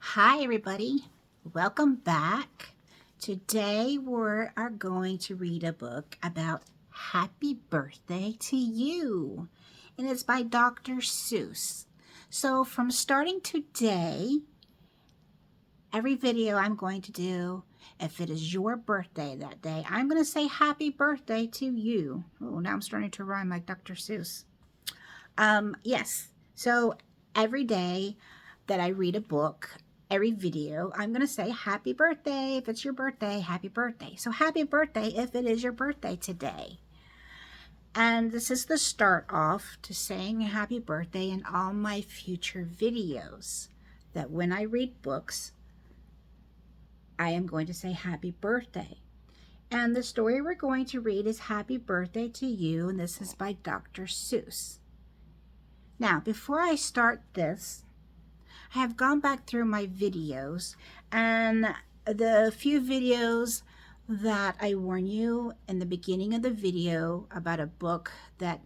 Hi, everybody. Welcome back. Today we are going to read a book about Happy Birthday to You, and it's by Dr. Seuss. So, from starting today, every video I'm going to do, if it is your birthday that day, I'm going to say happy birthday to you. Oh, now I'm starting to rhyme like Dr. Seuss. Yes. So, every day that I read a book, every video, I'm going to say happy birthday. If it's your birthday, happy birthday. So happy birthday if it is your birthday today. And this is the start off to saying happy birthday in all my future videos. That when I read books, I am going to say happy birthday. And the story we're going to read is Happy Birthday to You, and this is by Dr. Seuss. Now, before I start this, I have gone back through my videos, and the few videos that I warn you in the beginning of the video about a book that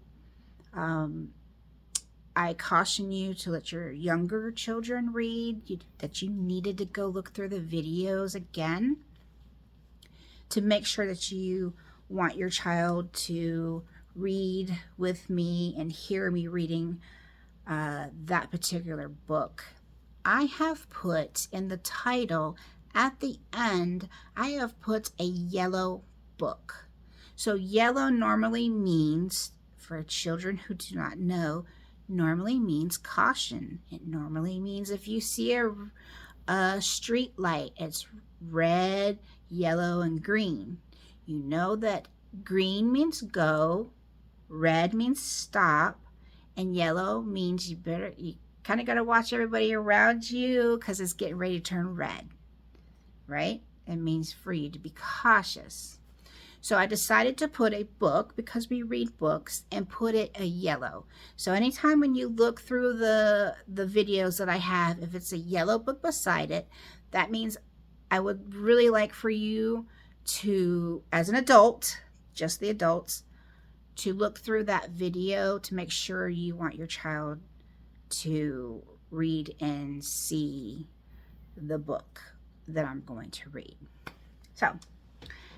I caution you to let your younger children read, that you needed to go look through the videos again to make sure that you want your child to read with me and hear me reading that particular book. I have put in the title at the end, I have put a yellow book. So yellow normally means, for children who do not know, normally means caution. It normally means if you see a street light, it's red, yellow, and green. You know that green means go, red means stop, and yellow means you kind of got to watch everybody around you because it's getting ready to turn red, right? It means for you to be cautious. So I decided to put a book, because we read books, and put it a yellow. So anytime when you look through the videos that I have, if it's a yellow book beside it, that means I would really like for you to, as an adult, just the adults, to look through that video to make sure you want your child to read and see the book that I'm going to read. So,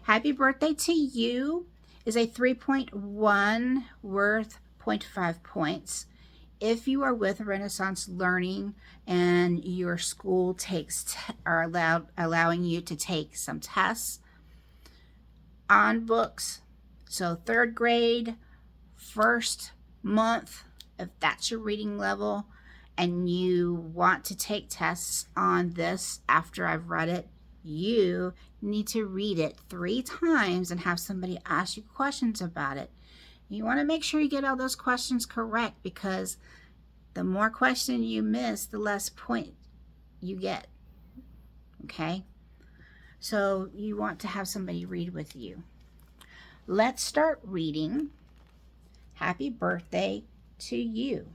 Happy Birthday to You is a 3.1 worth 0.5 points. If you are with Renaissance Learning and your school allowing you to take some tests on books, so third grade, first month, if that's your reading level and you want to take tests on this after I've read it, you need to read it 3 times and have somebody ask you questions about it. You want to make sure you get all those questions correct, because the more questions you miss, the less point you get. Okay? So you want to have somebody read with you. Let's start reading Happy Birthday to You.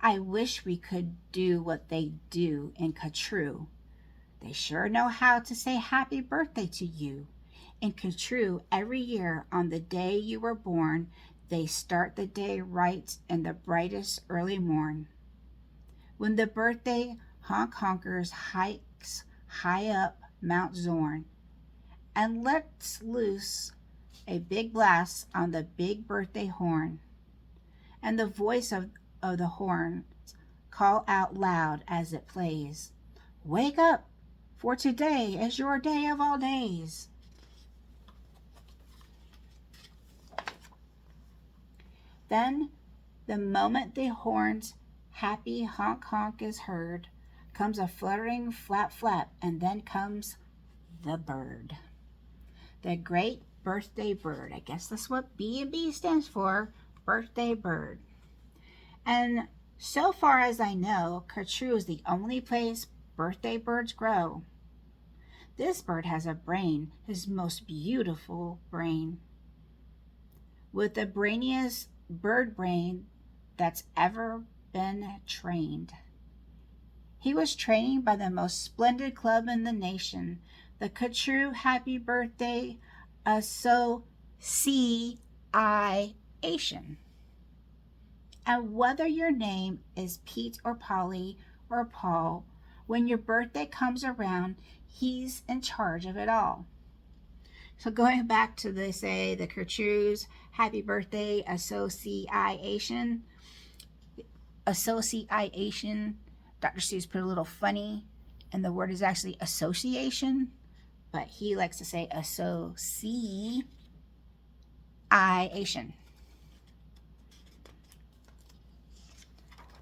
I wish we could do what they do in Katroo. They sure know how to say happy birthday to you. In Katroo, every year on the day you were born, they start the day right in the brightest early morn. When the birthday honk honkers hikes high up Mount Zorn and lets loose a big blast on the big birthday horn. And the voice of the horn call out loud as it plays, "Wake up, for today is your day of all days." Then, the moment the horn's happy honk honk is heard, comes a fluttering flap flap, and then comes the bird. The great birthday bird. I guess that's what B&B stands for, birthday bird. And so far as I know, Katroo is the only place birthday birds grow. This bird has a brain, his most beautiful brain, with the brainiest bird brain that's ever been trained. He was trained by the most splendid club in the nation, the Katroo Happy Birthday Association. And whether your name is Pete or Polly or Paul, when your birthday comes around, he's in charge of it all. So going back to the Katroo's Happy Birthday Association. Dr. Seuss put a little funny, and the word is actually association, but he likes to say association.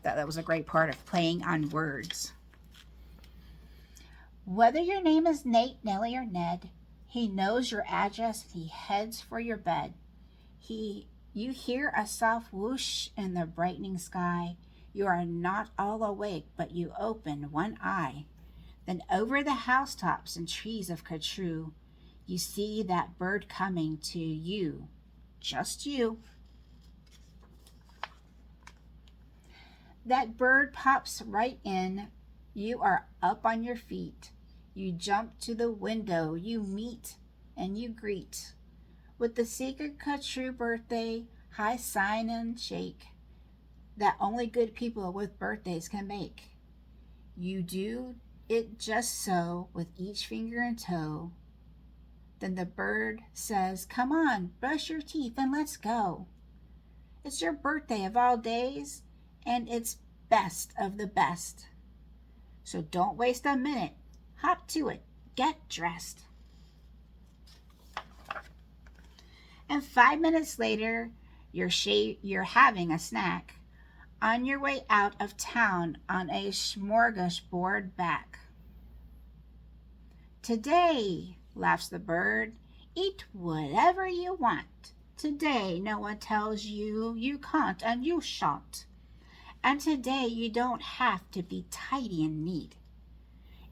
That was a great part of playing on words. Whether your name is Nate, Nellie, or Ned, he knows your address and he heads for your bed. You hear a soft whoosh in the brightening sky. You are not all awake, but you open one eye. Then over the housetops and trees of Katroo, you see that bird coming to you. Just you. That bird pops right in. You are up on your feet. You jump to the window. You meet and you greet. With the secret Katroo birthday, high sign and shake that only good people with birthdays can make. You do it just so with each finger and toe. Then the bird says, "Come on, brush your teeth and let's go." It's your birthday of all days, and it's best of the best. So don't waste a minute. Hop to it. Get dressed. And 5 minutes later, you're having a snack on your way out of town on a smorgasbord back. Today, laughs the bird, eat whatever you want. Today, no one tells you you can't and you shan't. And today, you don't have to be tidy and neat.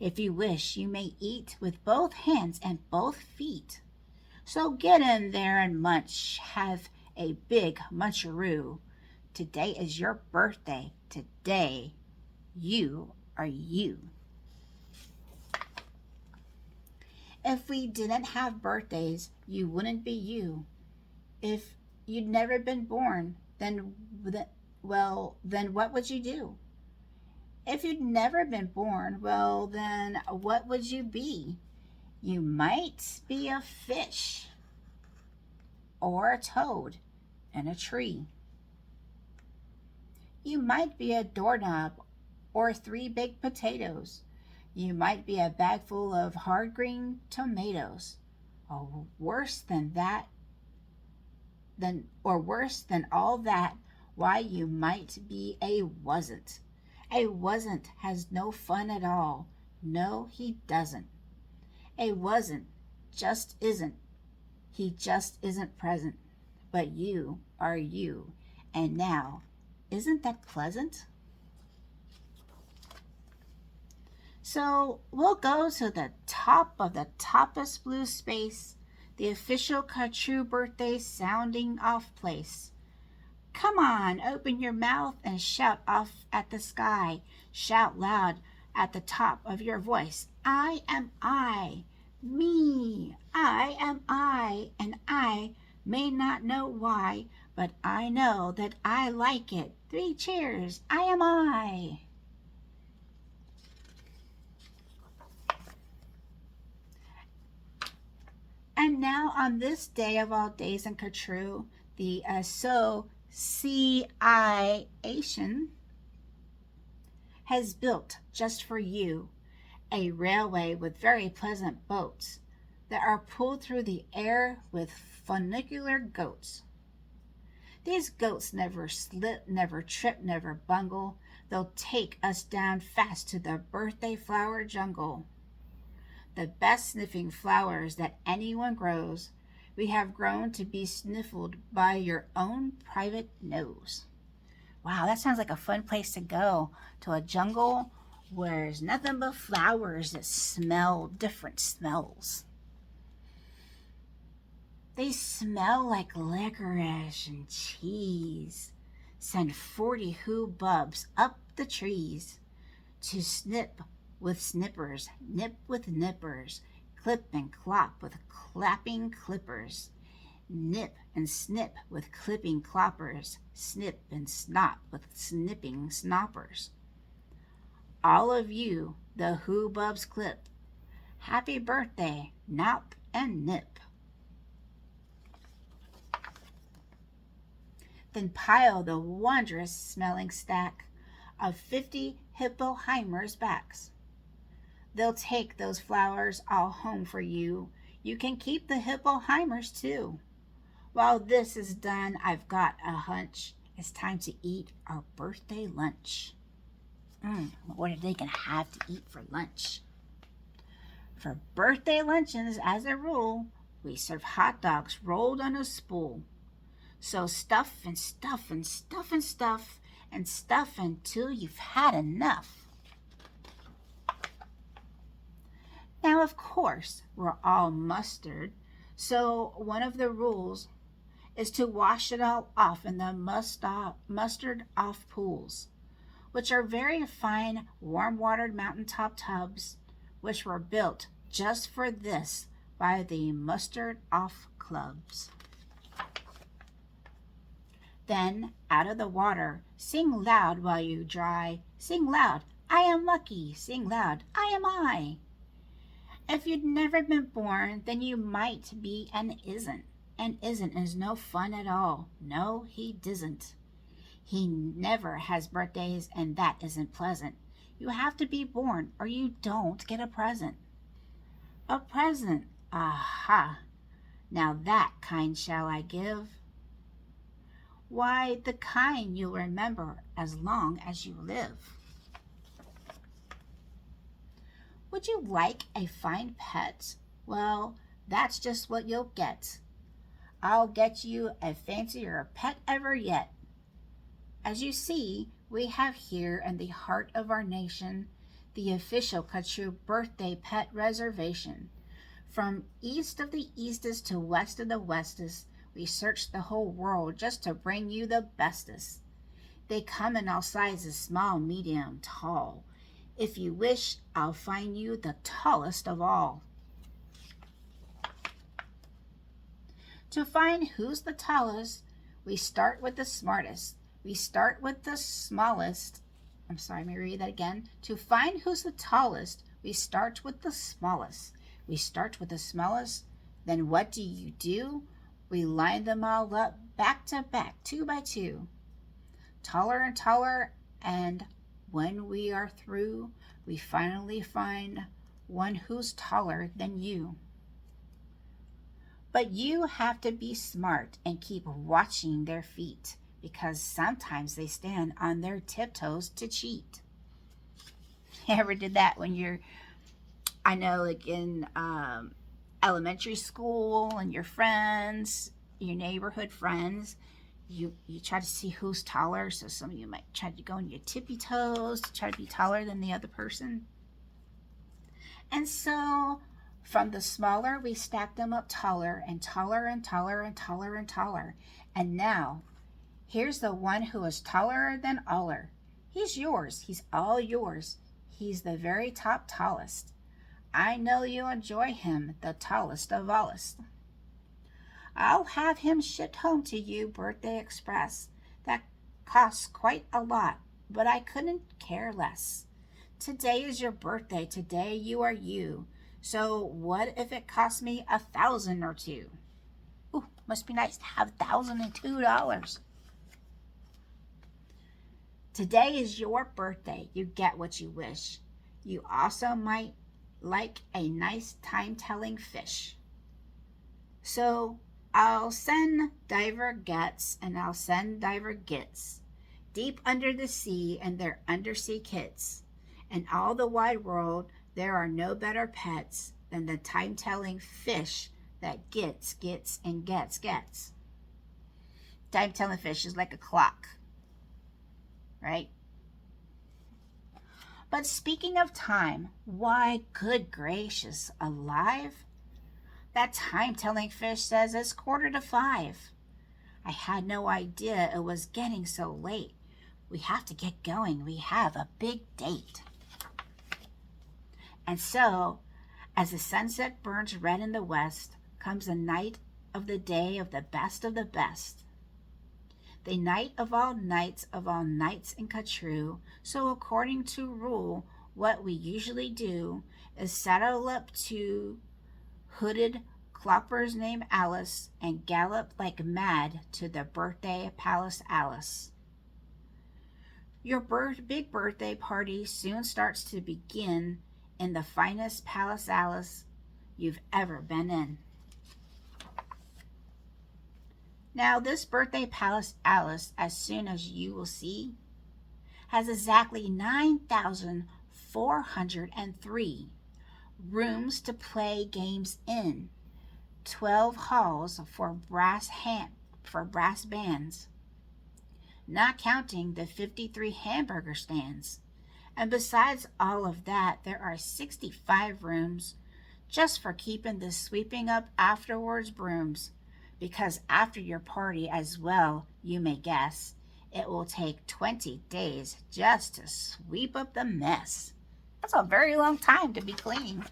If you wish, you may eat with both hands and both feet. So get in there and munch, have a big muncharoo. Today is your birthday. Today, you are you. If we didn't have birthdays, you wouldn't be you. If you'd never been born, then what would you do? If you'd never been born, well, then what would you be? You might be a fish or a toad in a tree. You might be a doorknob or 3 big potatoes. You might be a bag full of hard green tomatoes. Or worse than all that, why, you might be a wasn't. A wasn't has no fun at all. No, he doesn't. A wasn't just isn't. He just isn't present. But you are you. And now, isn't that pleasant? So we'll go to the top of the toppest blue space, the official Katroo birthday sounding off place. Come on, open your mouth and shout off at the sky. Shout loud at the top of your voice. I am I. Me. I am I. And I may not know why, but I know that I like it. 3 cheers. I am I. And now on this day of all days in Katroo, the Association has built just for you a railway with very pleasant boats that are pulled through the air with funicular goats. These goats never slip, never trip, never bungle. They'll take us down fast to the birthday flower jungle. The best sniffing flowers that anyone grows, we have grown to be sniffled by your own private nose. Wow, that sounds like a fun place to go, to a jungle where there's nothing but flowers that smell different smells. They smell like licorice and cheese. Send 40 who bubs up the trees. To snip with snippers, nip with nippers, clip and clop with clapping clippers, nip and snip with clipping cloppers, snip and snop with snipping snoppers. All of you, the Who-Bubs clip, happy birthday, nop and nip. Then pile the wondrous smelling stack of 50 Hippoheimers backs. They'll take those flowers all home for you. You can keep the Hippoheimers too. While this is done, I've got a hunch. It's time to eat our birthday lunch. What are they going to have to eat for lunch? For birthday luncheons, as a rule, we serve hot dogs rolled on a spool. So stuff and stuff and stuff and stuff and stuff until you've had enough. Now, of course, we're all mustard, so one of the rules is to wash it all off in the mustard off pools, which are very fine warm-watered mountaintop tubs, which were built just for this by the mustard off clubs. Then, out of the water, sing loud while you dry. Sing loud, I am lucky. Sing loud, I am I. If you'd never been born, then you might be and isn't. And isn't is no fun at all. No, he doesn't. He never has birthdays, and that isn't pleasant. You have to be born, or you don't get a present. A present, aha. Now that kind shall I give. Why, the kind you'll remember as long as you live. Would you like a fine pet? Well, that's just what you'll get. I'll get you a fancier pet ever yet. As you see, we have here in the heart of our nation the official Katroo birthday pet reservation. From east of the eastest to west of the westest, we searched the whole world just to bring you the bestest. They come in all sizes, small, medium, tall. If you wish, I'll find you the tallest of all. To find who's the tallest, we start with the smartest. We start with the smallest. Let me read that again. To find who's the tallest, we start with the smallest. We start with the smallest. Then what do? We line them all up, back to back, 2 by 2. Taller and taller, and when we are through, we finally find one who's taller than you. But you have to be smart and keep watching their feet, because sometimes they stand on their tiptoes to cheat. You ever did that when you're, I know, like in elementary school, and your friends, your neighborhood friends, you try to see who's taller. So some of you might try to go on your tippy toes to try to be taller than the other person. And so from the smaller, we stack them up taller and taller and taller and taller and taller. And now, here's the one who is taller than aller. He's yours. He's all yours. He's the very top tallest. I know you enjoy him, the tallest of allest. I'll have him shipped home to you, Birthday Express. That costs quite a lot, but I couldn't care less. Today is your birthday. Today you are you. So what if it cost me $1,000 or $2? Ooh, must be nice to have $1,002. Today is your birthday. You get what you wish. You also might like a nice time-telling fish. So I'll send diver gets and I'll send diver gets deep under the sea and their undersea kits. In all the wide world, there are no better pets than the time-telling fish that gets, and gets. Time-telling fish is like a clock, right? But speaking of time, why, good gracious, alive? That time-telling fish says it's 4:45. I had no idea it was getting so late. We have to get going. We have a big date. And so, as the sunset burns red in the west, comes the night of the day of the best of the best. The night of all nights in Katroo. So according to rule, what we usually do is saddle up to hooded cloppers named Alice and gallop like mad to the birthday palace Alice. Your big birthday party soon starts to begin in the finest palace Alice you've ever been in. Now, this birthday palace Alice, as soon as you will see, has exactly 9,403 rooms to play games in, 12 halls for brass bands, not counting the 53 hamburger stands. And besides all of that, there are 65 rooms just for keeping the sweeping up afterwards brooms. Because after your party as well, you may guess, it will take 20 days just to sweep up the mess. That's a very long time to be clean.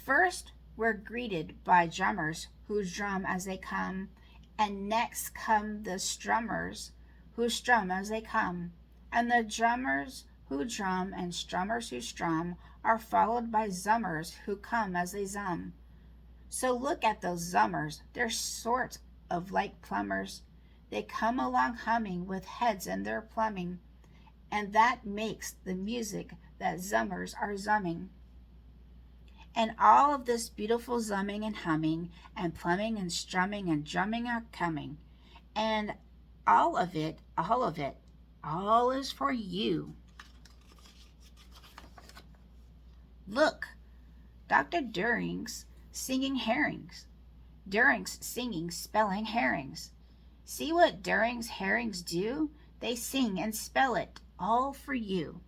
First, we're greeted by drummers who drum as they come, and next come the strummers who strum as they come. And the drummers who drum and strummers who strum are followed by zummers who come as they zum. So look at those zummers, they're sort of like plumbers. They come along humming with heads in their plumbing, and that makes the music that zummers are zumming. And all of this beautiful zumming and humming and plumbing and strumming and drumming are coming. And all of it, all is for you. Look, Dr. During's singing herrings. During's singing spelling herrings. See what During's herrings do? They sing and spell it all for you.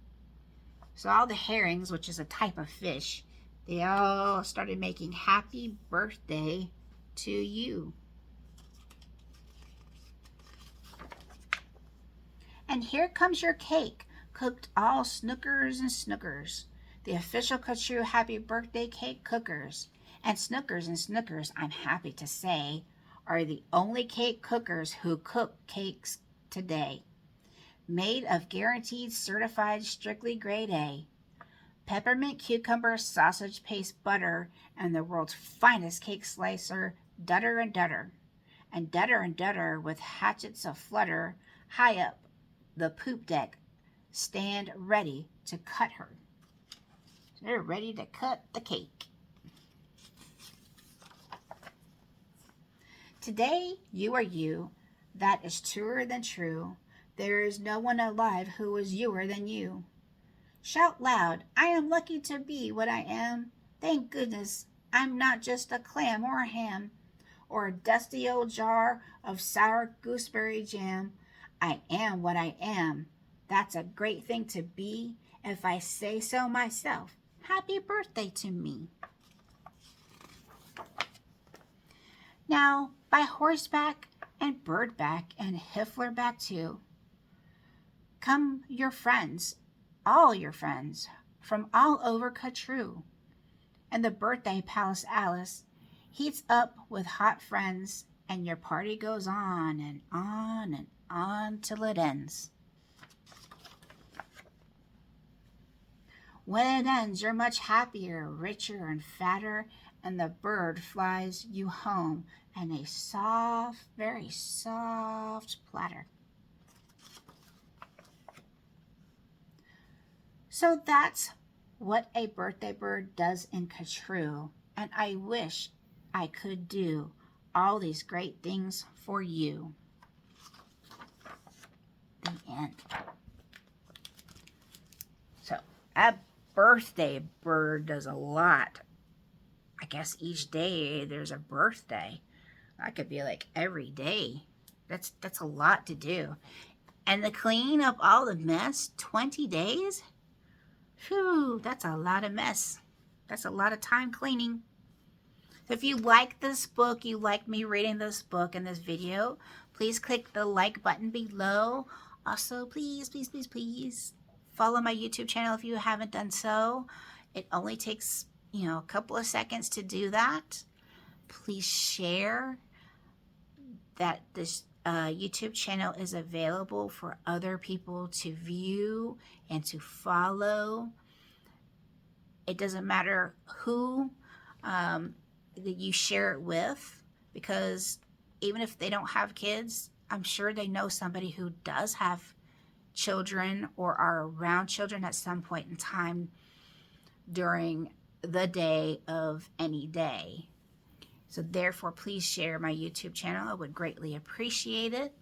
So all the herrings, which is a type of fish, they all started making happy birthday to you. And here comes your cake, cooked all snookers and snookers. The official Katroo happy birthday cake cookers. And Snookers, I'm happy to say, are the only cake cookers who cook cakes today. Made of guaranteed certified strictly grade A. Peppermint cucumber sausage paste butter and the world's finest cake slicer, Dutter and Dutter. And Dutter with hatchets aflutter high up the poop deck stand ready to cut her. So they're ready to cut the cake. Today, you are you. That is truer than true. There is no one alive who is youer than you. Shout loud, I am lucky to be what I am. Thank goodness I'm not just a clam or a ham, or a dusty old jar of sour gooseberry jam. I am what I am. That's a great thing to be, if I say so myself. Happy birthday to me. Now, by horseback and birdback and hifflerback too, come your friends, all your friends, from all over Katroo. And the birthday palace Alice heats up with hot friends, and your party goes on and on and on till it ends. When it ends, you're much happier, richer and fatter, and the bird flies you home and a soft, very soft platter. So that's what a birthday bird does in Katroo, and I wish I could do all these great things for you. The end. So a birthday bird does a lot. I guess each day there's a birthday. That could be like every day. That's a lot to do. And to clean up all the mess, 20 days? Phew, that's a lot of mess. That's a lot of time cleaning. So if you like this book, you like me reading this book and this video, please click the like button below. Also, please follow my YouTube channel if you haven't done so. It only takes, a couple of seconds to do that. Please share that this YouTube channel is available for other people to view and to follow. It doesn't matter who that you share it with, because even if they don't have kids, I'm sure they know somebody who does have children or are around children at some point in time during the day of any day. So therefore, please share my YouTube channel. I would greatly appreciate it.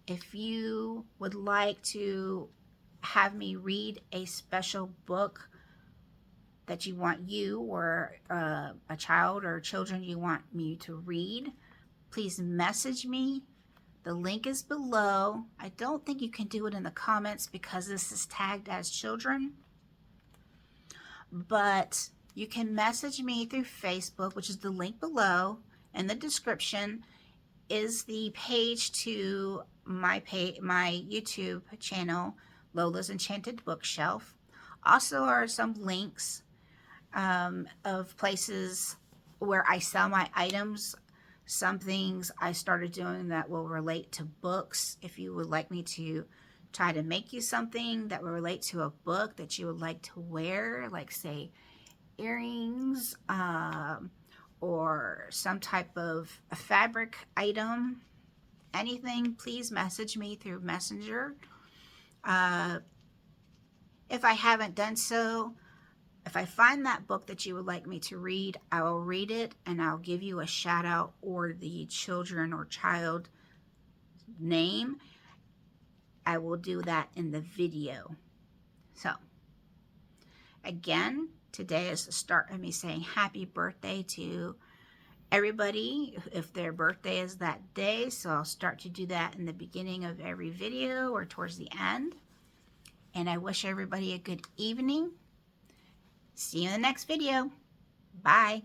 If you would like to have me read a special book that you want you or a child or children you want me to read, please message me. The link is below. I don't think you can do it in the comments because this is tagged as children, but you can message me through Facebook, which is the link below. In the description is the page to my YouTube channel, Lola's Enchanted Bookshelf. Also are some links of places where I sell my items. Some things I started doing that will relate to books. If you would like me to try to make you something that will relate to a book that you would like to wear, like say earrings, or some type of a fabric item, anything, please message me through Messenger. If I haven't done so, if I find that book that you would like me to read, I will read it and I'll give you a shout out or the children or child name. I will do that in the video. So, again, today is the start of me saying happy birthday to everybody if their birthday is that day. So I'll start to do that in the beginning of every video or towards the end. And I wish everybody a good evening. See you in the next video. Bye.